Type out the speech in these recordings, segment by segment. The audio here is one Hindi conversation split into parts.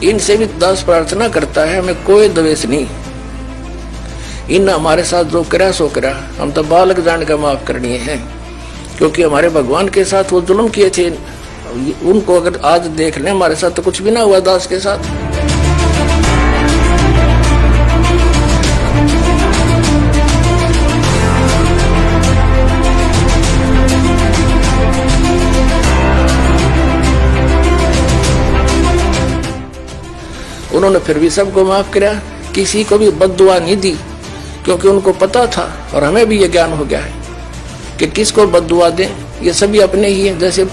इनसे भी दास प्रार्थना करता है, हमें कोई द्वेष नहीं। इन हमारे साथ जो करा सो करा, हम तो बालक जान का माफ करनी है, क्योंकि हमारे भगवान के साथ वो जुल्म किए थे। उनको अगर आज देख लें, हमारे साथ तो कुछ भी ना हुआ दास के साथ। उन्होंने फिर भी सबको माफ किया, किसी को भी बद्दुआ नहीं दी, क्योंकि उनको पता था और हमें भी ये ज्ञान हो गया है कि किसको बद्दुआ दें, ये सभी अपने ही हैं। जैसे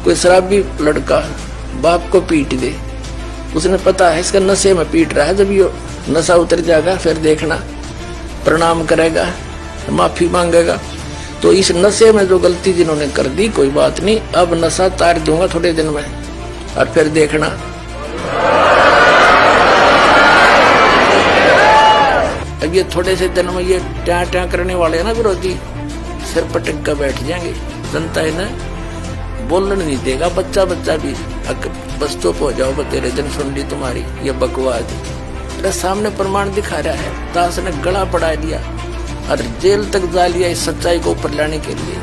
कोई शराबी लड़का बाप को पीट दे, उसने पता है इसका नशे में पीट रहा है, जब ये नशा उतर जाएगा फिर देखना प्रणाम करेगा, माफी मांगेगा। तो इस नशे में जो गलती जिन्होंने कर दी, कोई बात नहीं, अब नशा तार दूंगा थोड़े दिन में, और फिर देखना। अब ये थोड़े से दिन में ये ट्या ट्या करने वाले हैं ना विरोधी, सिर पटक कर बैठ जाएंगे। जनता इन्हें बोलने नहीं देगा, बच्चा बच्चा भी बस तो हो जाओ, तेरे दिन सुन ली तुम्हारी ये बकवास। मेरे सामने प्रमाण दिखा रहा है, दास ने गला पड़ा दिया और जेल तक जा लिया इस सच्चाई को ऊपर लाने के लिए,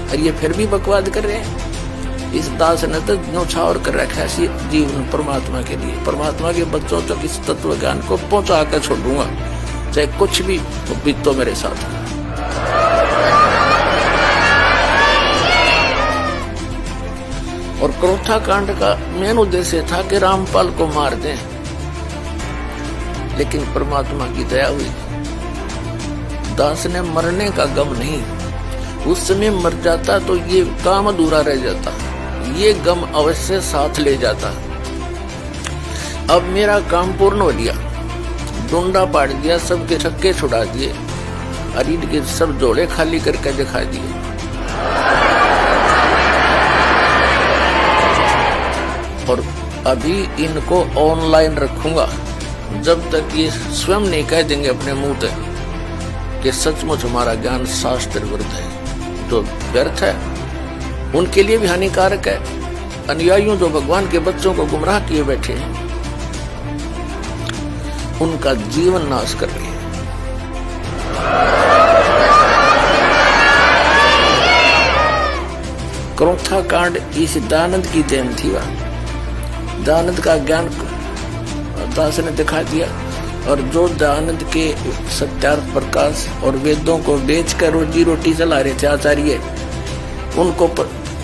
और ये फिर भी बकवास कर रहे हैं। इस दास ने तो न्यौछावर कर रखा है जीवन परमात्मा के लिए। परमात्मा के बच्चों तक इस तत्व ज्ञान को पहुंचा कर छोड़ूंगा, चाहे कुछ भी बीतो मेरे साथ। और क्रोथा कांड का मेन उद्देश्य था कि रामपाल को मार दें, लेकिन परमात्मा की दया हुई, दास ने मरने का गम नहीं, उस समय मर जाता तो ये काम अधूरा रह जाता, ये गम अवश्य साथ ले जाता। अब मेरा काम पूर्ण हो लिया, डोंडा पाड़ दिया, सबके छक्के छुड़ा दिए, और इनके सब जोड़े खाली करके दिखा दिए। और अभी इनको ऑनलाइन रखूंगा जब तक ये स्वयं नहीं कह देंगे अपने मुंह से कि सचमुच हमारा ज्ञान शास्त्र विरुद्ध है, जो व्यर्थ है, उनके लिए भी हानिकारक है। अनुयायियों जो भगवान के बच्चों को गुमराह किए बैठे हैं, उनका जीवन नाश कर रही है। क्रोथा कांड इस दानंद की देन थी। दानंद का ज्ञान दास ने दिखा दिया, और जो दानंद के सत्यार्थ प्रकाश और वेदों को बेचकर रोजी रोटी चला रहे थे आचार्य, उनको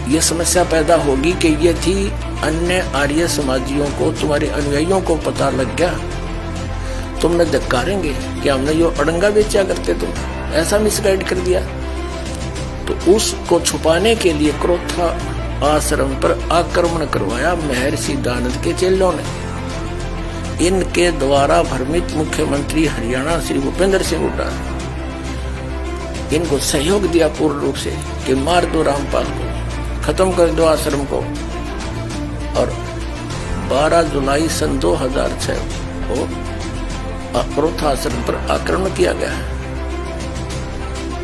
ये समस्या पैदा होगी कि ये थी अन्य आर्य समाजियों को, तुम्हारे अनुयायियों को पता लग गया, तुमने धिक्कारेंगे कि हमने यो अड़ंगा बेचा करते, तुम ऐसा मिसगाइड कर दिया। तो उसको छुपाने के लिए क्रोथा आश्रम पर आक्रमण करवाया महर्षि दानंद के चेलों ने। इनके द्वारा भ्रमित मुख्यमंत्री हरियाणा श्री भूपेंद्र सिंह हुड्डा ने इनको सहयोग दिया पूर्ण रूप से कि मार दो रामपाल को, खत्म कर दो आश्रम को। और 12 जुलाई सन 2006 को क्रोथा आश्रम पर आक्रमण किया गया।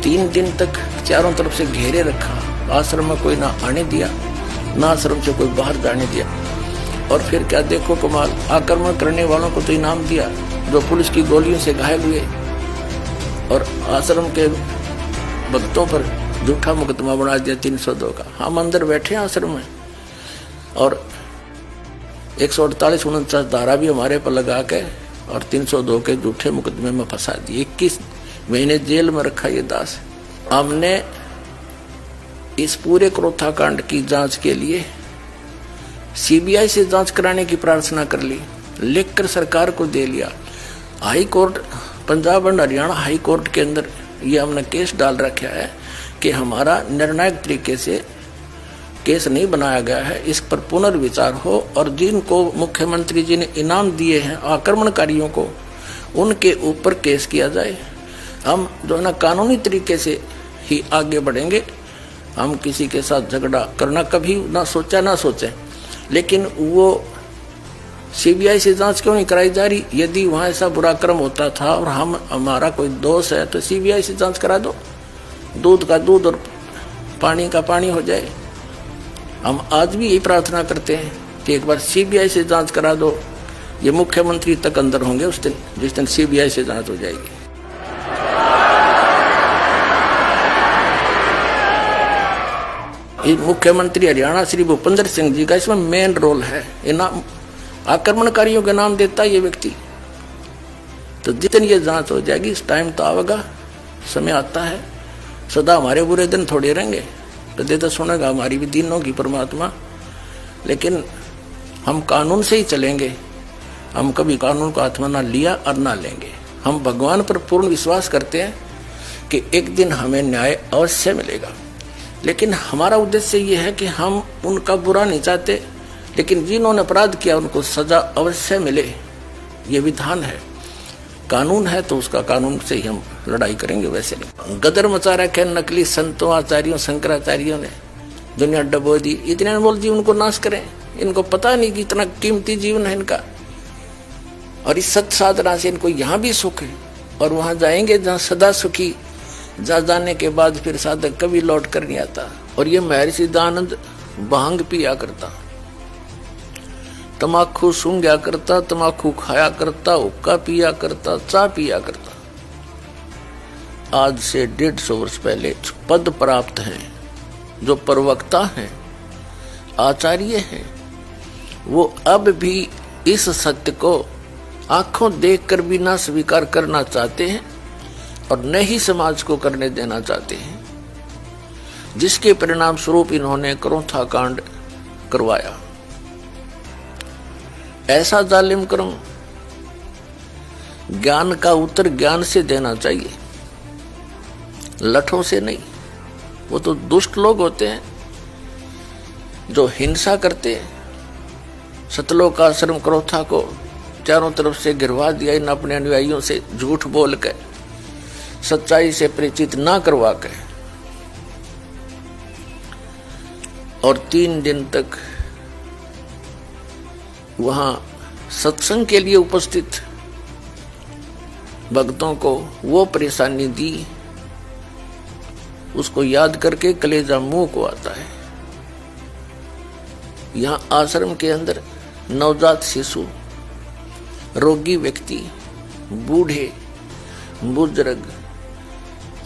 3 दिन तक चारों तरफ से घेरे रखा, आश्रम में कोई ना आने दिया, ना आश्रम से कोई बाहर जाने दिया। और फिर क्या देखो कमाल, आक्रमण करने वालों को तो इनाम दिया जो पुलिस की गोलियों से घायल हुए, और आश्रम के भक्तों पर झूठा मुकदमा बना दिया 302 का। हम अंदर बैठे हैं आश्रम में, और 148-49 धारा भी हमारे पर लगा के और 302 के झूठे मुकदमे में फंसा दिए। 21 महीने जेल में रखा ये दास। हमने इस पूरे क्रोथा कांड की जांच के लिए सीबीआई से जांच कराने की प्रार्थना कर ली, लिखकर सरकार को दे लिया। High court, Punjab and Haryana high court के अंदर ये हमने केस डाल रखा है कि हमारा निर्णायक तरीके से केस नहीं बनाया गया है, इस पर पुनर्विचार हो, और जिनको मुख्यमंत्री जी ने इनाम दिए हैं आक्रमणकारियों को, उनके ऊपर केस किया जाए। हम जो है ना कानूनी तरीके से ही आगे बढ़ेंगे। हम किसी के साथ झगड़ा करना कभी ना सोचा ना सोचें, लेकिन वो सीबीआई से जांच क्यों नहीं कराई जा रही? यदि वहाँ ऐसा बुरा कर्म होता था और हमारा कोई दोष है तो सीबीआई से जांच करा दो, दूध का दूध और पानी का पानी हो जाए। हम आज भी यही प्रार्थना करते हैं कि एक बार सीबीआई से जांच करा दो, ये मुख्यमंत्री तक अंदर होंगे उस दिन, जिस दिन सीबीआई से जांच हो जाएगी। मुख्यमंत्री हरियाणा श्री भूपेंद्र सिंह जी का इसमें मेन रोल है। इनाम आक्रमणकारियों के नाम देता है ये व्यक्ति। तो जितनी ये जांच हो जाएगी, इस टाइम तो आवेगा, समय आता है। सदा हमारे बुरे दिन थोड़े रहेंगे, कदे तो सुनेगा हमारी भी दिन होगी परमात्मा। लेकिन हम कानून से ही चलेंगे। हम कभी कानून को हाथ में ना लिया और ना लेंगे। हम भगवान पर पूर्ण विश्वास करते हैं कि एक दिन हमें न्याय अवश्य मिलेगा। लेकिन हमारा उद्देश्य ये है कि हम उनका बुरा नहीं चाहते, लेकिन जिन्होंने अपराध किया उनको सजा अवश्य मिले। ये विधान है, कानून है, तो उसका कानून से ही हम लड़ाई करेंगे। वैसे नहीं गदर मचा रखे नकली संतों, आचार्यों, शंकराचार्यों ने, दुनिया डबो दी। इतने अनमोल जीवन को नाश करें। इनको पता नहीं कि इतना कीमती जीवन है इनका, और इस सत साधना से इनको यहाँ भी सुख है और वहां जाएंगे जहाँ सदा सुखी। जा जाने के बाद फिर साधक कभी लौट कर नहीं आता। और ये महर्षि दयानंद भांग पिया करता, तमाकू सूंघा करता, तमाकू खाया करता, हुक्का पिया करता, चाय पिया करता। आज से 150 वर्ष पहले पद प्राप्त हैं, जो प्रवक्ता हैं, आचार्य हैं, वो अब भी इस सत्य को आंखों देखकर भी ना स्वीकार करना चाहते हैं और न ही समाज को करने देना चाहते हैं, जिसके परिणाम स्वरूप इन्होंने क्रोथा कांड करवाया। ऐसा जालिम कर्म ज्ञान का उत्तर ज्ञान से देना चाहिए, लठों से नहीं। वो तो दुष्ट लोग होते हैं जो हिंसा करते हैं। सतलोक आश्रम क्रोथा को चारों तरफ से गिरवा दिया इन अपने अनुयायियों से, झूठ बोल कर, सच्चाई से परिचित ना करवा के। और 3 दिन तक वहां सत्संग के लिए उपस्थित भक्तों को वो परेशानी दी, उसको याद करके कलेजा मुंह को आता है। यहां आश्रम के अंदर नवजात शिशु, रोगी व्यक्ति, बूढ़े, बुजुर्ग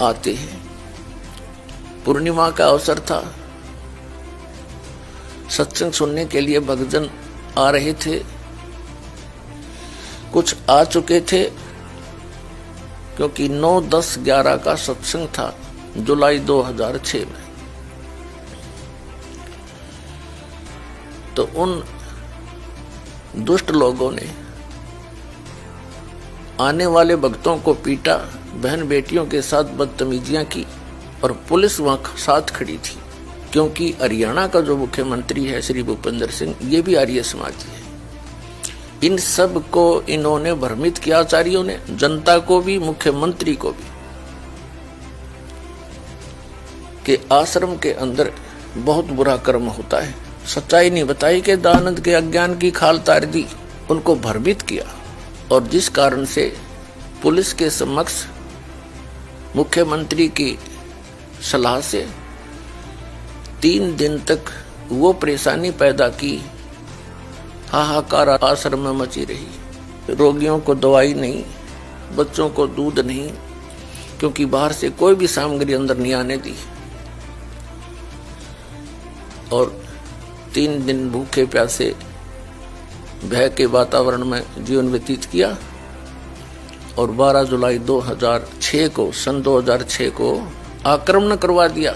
आते हैं। पूर्णिमा का अवसर था, सत्संग सुनने के लिए भक्तजन आ रहे थे। कुछ आ चुके थे, क्योंकि 9, 10, 11 का सत्संग था जुलाई 2006 में। तो उन दुष्ट लोगों ने आने वाले भक्तों को पीटा, बहन बेटियों के साथ बदतमीजियां की, और पुलिस वहां साथ खड़ी थी। क्योंकि हरियाणा का जो मुख्यमंत्री है श्री भूपेंद्र सिंह, ये भी आर्य समाजी है। इन सब को इन्होंने भ्रमित किया, आचार्यों ने, जनता को भी, मुख्यमंत्री को भी, कि आश्रम के अंदर बहुत बुरा कर्म होता है। सच्चाई नहीं बताई कि दयानंद के अज्ञान की खाल तार दी, उनको भ्रमित किया। और जिस कारण से पुलिस के समक्ष मुख्यमंत्री की सलाह से 3 दिन तक वो परेशानी पैदा की, हाहाकार आश्रम में मची रही। रोगियों को दवाई नहीं, बच्चों को दूध नहीं, क्योंकि बाहर से कोई भी सामग्री अंदर नहीं आने दी। और 3 दिन भूखे प्यासे भय के वातावरण में जीवन व्यतीत किया। और 12 जुलाई 2006 को, सन 2006 को आक्रमण करवा दिया।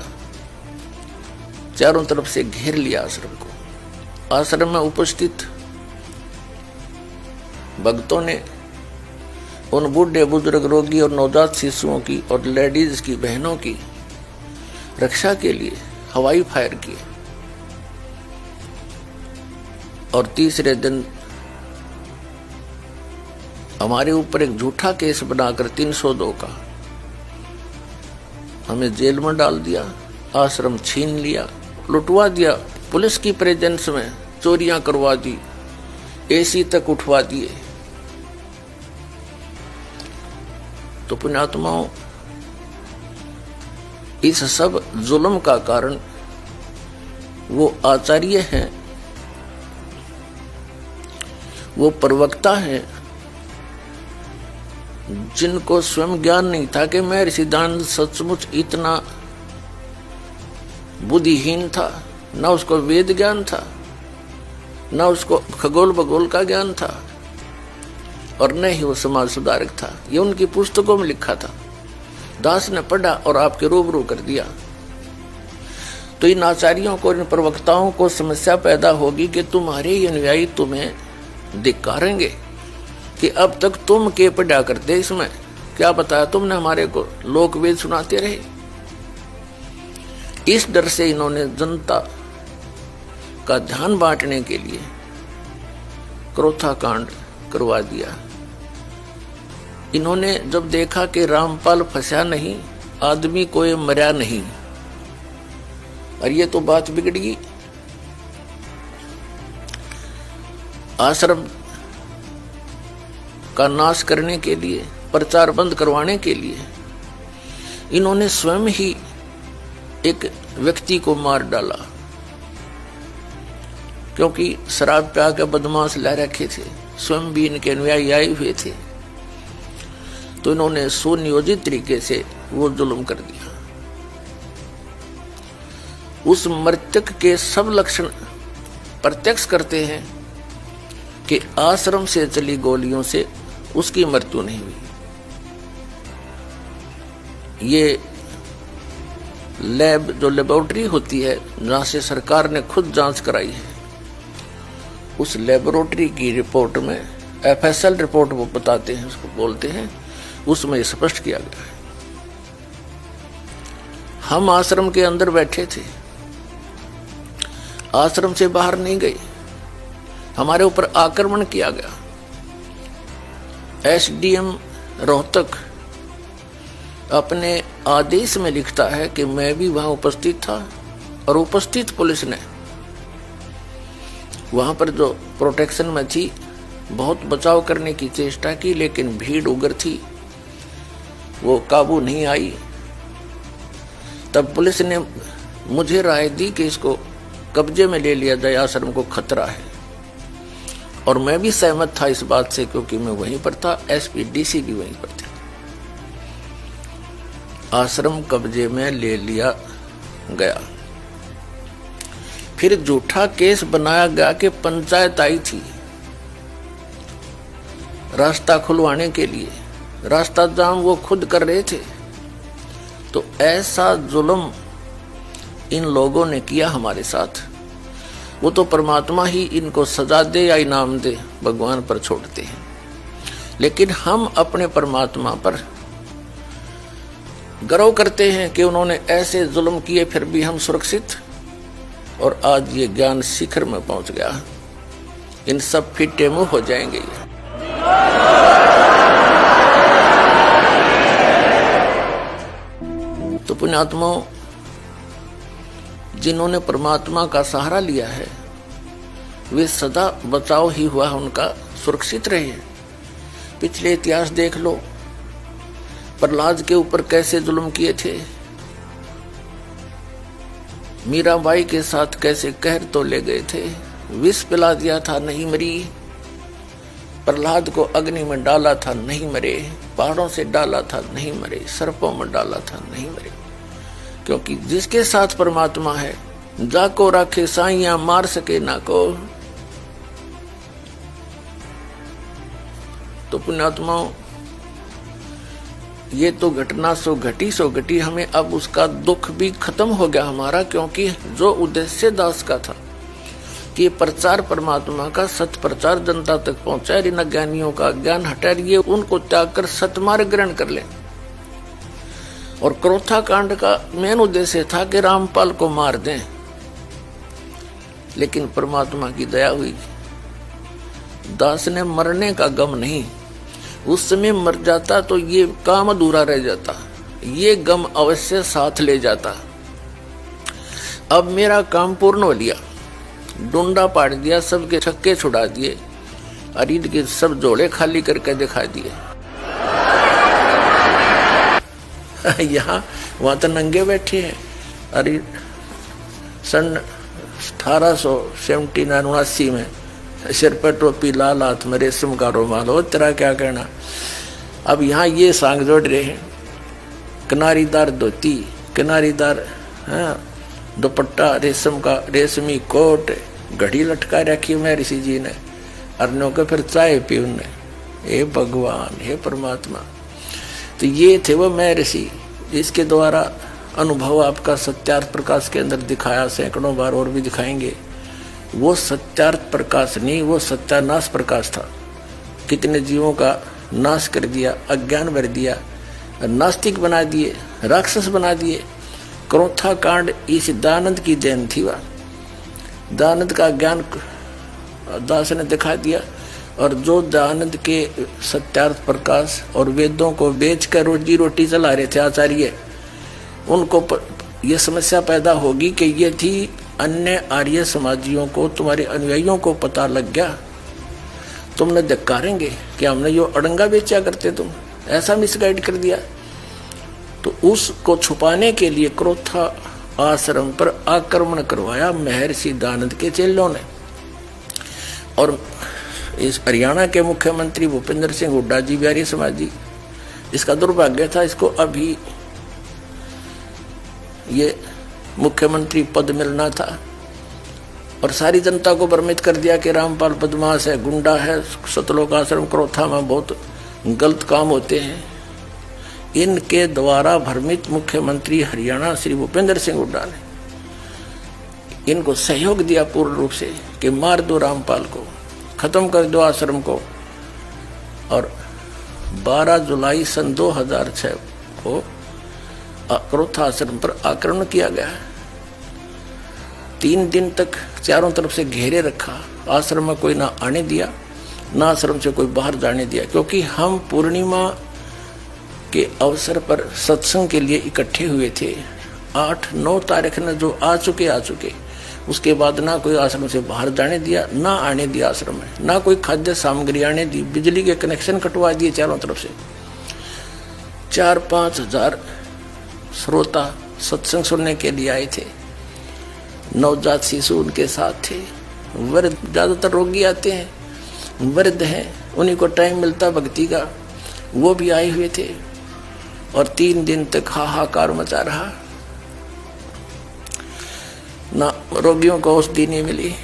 चारों तरफ से घेर लिया आश्रम को। आश्रम में उपस्थित भक्तों ने उन बूढ़े, बुजुर्ग, रोगी और नवजात शिशुओं की और लेडीज की, बहनों की रक्षा के लिए हवाई फायर किए। और तीसरे दिन हमारे ऊपर एक झूठा केस बनाकर 302 का हमें जेल में डाल दिया, आश्रम छीन लिया, लुटवा दिया। पुलिस की प्रेजेंस में चोरियां करवा दी, एसी तक उठवा दिए। तो पुण्यात्माओं, इस सब जुल्म का कारण वो आचार्य हैं, वो प्रवक्ता है जिनको स्वयं ज्ञान नहीं था कि महर्षि सिद्धांत सचमुच इतना बुद्धिहीन था, न उसको वेद ज्ञान था, न उसको खगोल भगोल का ज्ञान था, और न ही वो समाज सुधारक था। ये उनकी पुस्तकों में लिखा था, दास ने पढ़ा और आपके रूबरू कर दिया। तो इन आचार्यों को, इन प्रवक्ताओं को समस्या पैदा होगी कि तुम्हारे ये अनुयायी तुम्हें धिक्कारेंगे कि अब तक तुम के पढ़ा करते, इसमें क्या बताया तुमने, हमारे को लोक वेद सुनाते रहे। इस डर से इन्होंने जनता का ध्यान बांटने के लिए क्रोथा कांड करवा दिया। इन्होंने जब देखा कि रामपाल फंसा नहीं, आदमी कोई मरा नहीं, और ये तो बात बिगड़ गई। आश्रम का नाश करने के लिए, प्रचार बंद करवाने के लिए इन्होंने स्वयं ही एक व्यक्ति को मार डाला, क्योंकि शराब पिया के बदमाश ला रखे थे, स्वयं भी इनके अनुयायी आए हुए थे। तो इन्होंने सुनियोजित तरीके से वो जुल्म कर दिया। उस मृतक के सब लक्षण प्रत्यक्ष करते हैं कि आश्रम से चली गोलियों से उसकी मृत्यु नहीं हुई। ये लैब, जो लेबोरेटरी होती है जहां से सरकार ने खुद जांच कराई है, उस लेबोरेटरी की रिपोर्ट में, FSL रिपोर्ट वो बताते हैं, उसको बोलते हैं, उसमें स्पष्ट किया गया है। हम आश्रम के अंदर बैठे थे, आश्रम से बाहर नहीं गए, हमारे ऊपर आक्रमण किया गया। SDM रोहतक अपने आदेश में लिखता है कि मैं भी वहां उपस्थित था, और उपस्थित पुलिस ने वहां पर जो प्रोटेक्शन में थी बहुत बचाव करने की चेष्टा की, लेकिन भीड़ उग्र थी, वो काबू नहीं आई। तब पुलिस ने मुझे राय दी कि इसको कब्जे में ले लिया जाए, आश्रम को खतरा है, और मैं भी सहमत था इस बात से, क्योंकि मैं वहीं पर था, SP DC भी वहीं पर थे। आश्रम कब्जे में ले लिया गया। फिर झूठा केस बनाया गया कि पंचायत आई थी रास्ता खुलवाने के लिए, रास्ता जाम वो खुद कर रहे थे। तो ऐसा जुल्म इन लोगों ने किया हमारे साथ। वो तो परमात्मा ही इनको सजा दे या इनाम दे, भगवान पर छोड़ते हैं, लेकिन हम अपने परमात्मा पर गर्व करते हैं कि उन्होंने ऐसे जुल्म किए, फिर भी हम सुरक्षित, और आज ये ज्ञान शिखर में पहुंच गया। इन सब फिटे मुंह हो जाएंगे। तो पुण्यात्माओं, जिन्होंने परमात्मा का सहारा लिया है वे सदा बचाव ही हुआ उनका, सुरक्षित रहे। पिछले इतिहास देख लो, प्रहलाद के ऊपर कैसे जुल्म किए थे, मीराबाई के साथ कैसे कहर तो ले गए थे, विष पिला दिया था नहीं मरी, प्रहलाद को अग्नि में डाला था नहीं मरे, पहाड़ों से डाला था नहीं मरे, सर्पों में डाला था नहीं मरे। क्योंकि जिसके साथ परमात्मा है, जाको राखे साइया मार सके ना को। तो पुण्यात्माओं, ये तो घटना सो घटी, हमें अब उसका दुख भी खत्म हो गया हमारा, क्योंकि जो उद्देश्य दास का था कि प्रचार परमात्मा का, सत्य प्रचार जनता तक पहुंचाए, इन अज्ञानियों का ज्ञान हटा लिए, उनको त्याग कर सतमार्ग ग्रहण कर ले। और क्रोथा कांड का मेन उद्देश्य था कि रामपाल को मार दें, लेकिन परमात्मा की दया हुई, दास ने मरने का गम नहीं, उस समय मर जाता तो ये काम अधूरा रह जाता, ये गम अवश्य साथ ले जाता। अब मेरा काम पूर्ण हो लिया, डूंडा पाट दिया, सबके छक्के छुड़ा दिए, और इनके सब जोड़े खाली करके दिखा दिए। यहाँ वहां तो नंगे बैठे हैं। अरे सन 1879 में सिर पर टोपी, लाल हाथ में रेशम का रुमाल, हो तेरा क्या कहना। अब यहाँ ये सांग जोड़ रहे हैं, किनारीदार धोती, किनारीदार दुपट्टा, रेशम का रेशमी कोट, घड़ी लटका रखी महर्षि जी ने, अर्णों के फिर चाय पी उनने। हे भगवान, हे परमात्मा। तो ये थे वो महर्षि, इसके द्वारा अनुभव आपका सत्यार्थ प्रकाश के अंदर दिखाया, सैकड़ों बार और भी दिखाएंगे। वो सत्यार्थ प्रकाश नहीं, वो सत्यानाश प्रकाश था। कितने जीवों का नाश कर दिया, अज्ञान भर दिया, नास्तिक बना दिए, राक्षस बना दिए। क्रोथा कांड इस दयानंद की देन थी। वह दयानंद का ज्ञान दास ने दिखा दिया, और जो दयानंद के सत्यार्थ प्रकाश और वेदों को बेचकर रोजी रोटी चला रहे थे आचार्य, उनको ये समस्या पैदा होगी कि ये थी अन्य आर्य समाजियों को, तुम्हारे अनुयायियों को पता लग गया, तुमने धिक्कारेंगे कि हमने यो अड़ंगा बेचा करते, तुम ऐसा मिसगाइड कर दिया। तो उसको छुपाने के लिए क्रोथा आश्रम पर आक्रमण करवाया महर्षि दयानंद के चेलों ने। और इस हरियाणा के मुख्यमंत्री भूपेंद्र सिंह हुड्डा जी भी आर्य समाजी, इसका दुर्भाग्य था, इसको अभी ये मुख्यमंत्री पद मिलना था, और सारी जनता को भ्रमित कर दिया कि रामपाल बदमाश है, गुंडा है, सतलोक आश्रम क्रोथा में बहुत गलत काम होते हैं। इनके द्वारा भ्रमित मुख्यमंत्री हरियाणा श्री भूपेंद्र सिंह हुड्डा ने इनको सहयोग दिया पूर्ण रूप से कि मार दो रामपाल को, खत्म कर दो आश्रम को। और 12 जुलाई सन 2006 को क्रोथा आश्रम पर आक्रमण किया गया। 3 दिन तक चारों तरफ से घेरे रखा, आश्रम में कोई ना आने दिया, ना आश्रम से कोई बाहर जाने दिया, क्योंकि हम पूर्णिमा के अवसर पर सत्संग के लिए इकट्ठे हुए थे। 8-9 तारीख ने जो आ चुके, उसके बाद ना कोई आश्रम से बाहर जाने दिया, ना आने दिया आश्रम में, ना कोई खाद्य सामग्री आने दी, बिजली के कनेक्शन कटवा दिए चारों तरफ से। 4-5 हजार श्रोता सत्संग सुनने के लिए आए थे। नवजात शिशु उनके साथ थे, वृद्ध, ज्यादातर रोगी आते हैं, वृद्ध हैं, उन्हीं को टाइम मिलता भक्ति का, वो भी आए हुए थे। और 3 दिन तक हाहाकार मचा रहा, ना रोगियों को औषधि नहीं मिली,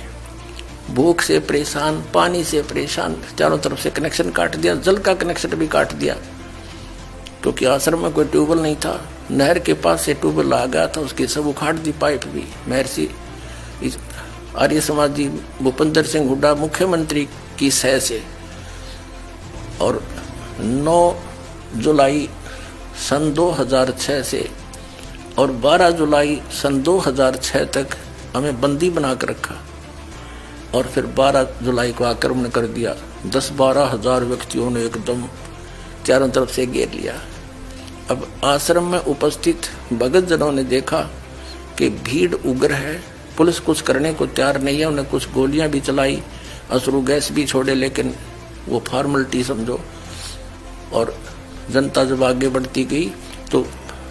भूख से परेशान, पानी से परेशान, चारों तरफ से कनेक्शन काट दिया, जल का कनेक्शन भी काट दिया, क्योंकि आश्रम में कोई ट्यूबवेल नहीं था। नहर के पास से ट्यूबवेल आ गया था, उसकी सब उखाड़ दी पाइप भी। महर्षि आर्य समाजी भूपेंद्र सिंह हुड्डा मुख्यमंत्री की सह से। और 9 जुलाई सन 2006 से और 12 जुलाई सन 2006 तक हमें बंदी बना कर रखा, और फिर 12 जुलाई को आक्रमण कर दिया। 10-12 हजार व्यक्तियों ने एकदम चारों तरफ से घेर लिया। अब आश्रम में उपस्थित भगत जनों ने देखा कि भीड़ उग्र है, पुलिस कुछ करने को तैयार नहीं है। उन्हें कुछ गोलियां भी चलाई, अश्रु गैस भी छोड़े, लेकिन वो फॉर्मेलिटी समझो। और जनता जब आगे बढ़ती गई तो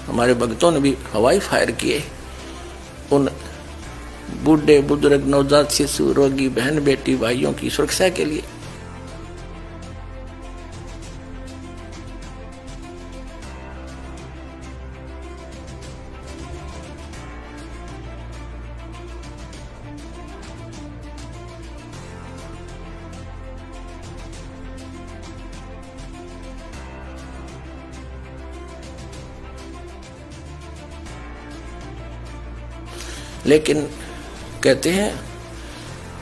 हमारे भक्तों ने भी हवाई फायर किए उन बूढ़े बुजुर्ग, नवजात शिशु, रोगी, बहन बेटी, भाइयों की सुरक्षा के लिए। लेकिन कहते हैं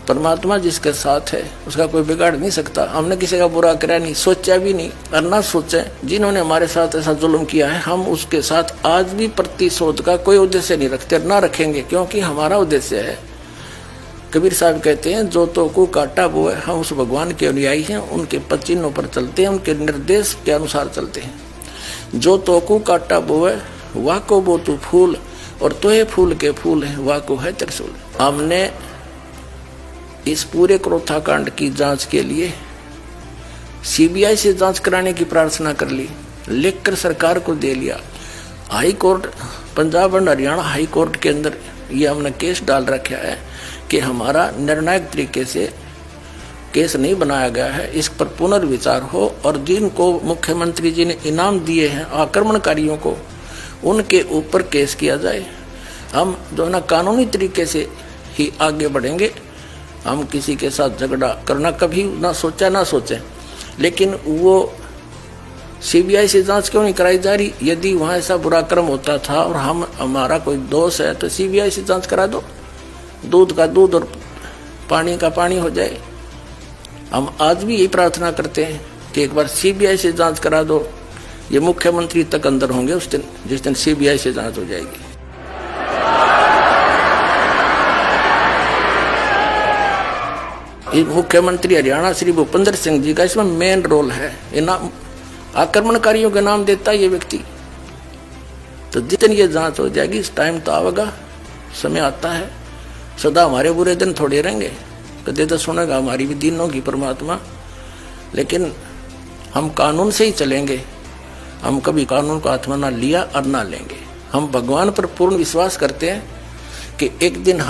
परमात्मा जिसके साथ है उसका कोई बिगाड़ नहीं सकता। हमने किसी का बुरा करा नहीं, सोचा भी नहीं, और ना सोचें। जिन्होंने हमारे साथ ऐसा जुल्म किया है, हम उसके साथ आज भी प्रतिशोध का कोई उद्देश्य नहीं रखते, ना रखेंगे, क्योंकि हमारा उद्देश्य है। कबीर साहब कहते हैं, जो तो को काटा वो है। हम उस भगवान के अनुयायी हैं, उनके पद चिन्हों पर चलते हैं, उनके निर्देश के अनुसार चलते हैं। जो तो को काटा वो है, वाह को वो तू फूल, और तोहे फूल के फूल है, वाह को है त्रिशूल। हमने इस पूरे क्रोथा कांड की जांच के लिए सीबीआई से जांच कराने की प्रार्थना कर ली, लिखकर सरकार को दे लिया। High court, Punjab and Haryana high court के अंदर ये हमने केस डाल रखा है कि हमारा निर्णायक तरीके से केस नहीं बनाया गया है, इस पर पुनर्विचार हो और जिनको मुख्यमंत्री जी ने इनाम दिए हैं आक्रमणकारियों को, उनके ऊपर केस किया जाए। हम जो है ना कानूनी तरीके से ही आगे बढ़ेंगे। हम किसी के साथ झगड़ा करना कभी ना सोचे, लेकिन वो सीबीआई से जांच क्यों नहीं कराई जा रही? यदि वहाँ ऐसा बुरा कर्म होता था और हमारा कोई दोष है तो सीबीआई से जांच करा दो, दूध का दूध और पानी का पानी हो जाए। हम आज भी यही प्रार्थना करते हैं कि एक बार सीबीआई से जांच करा दो। ये मुख्यमंत्री तक अंदर होंगे उस दिन, जिस दिन सीबीआई से जांच हो जाएगी। ये मुख्यमंत्री हरियाणा श्री भूपेंद्र सिंह जी का इसमें मेन रोल है। इनाम आक्रमणकारियों के नाम देता है ये व्यक्ति। तो जितनी ये जांच हो जाएगी, इस टाइम तो आवेगा, समय आता है। सदा हमारे बुरे दिन थोड़े रहेंगे, कदे तो सुनेगा हमारी भी दिन होगी परमात्मा। लेकिन हम कानून से ही चलेंगे। हम कभी कानून को हाथ में ना लिया और ना लेंगे। हम भगवान पर पूर्ण विश्वास करते हैं कि एक दिन हम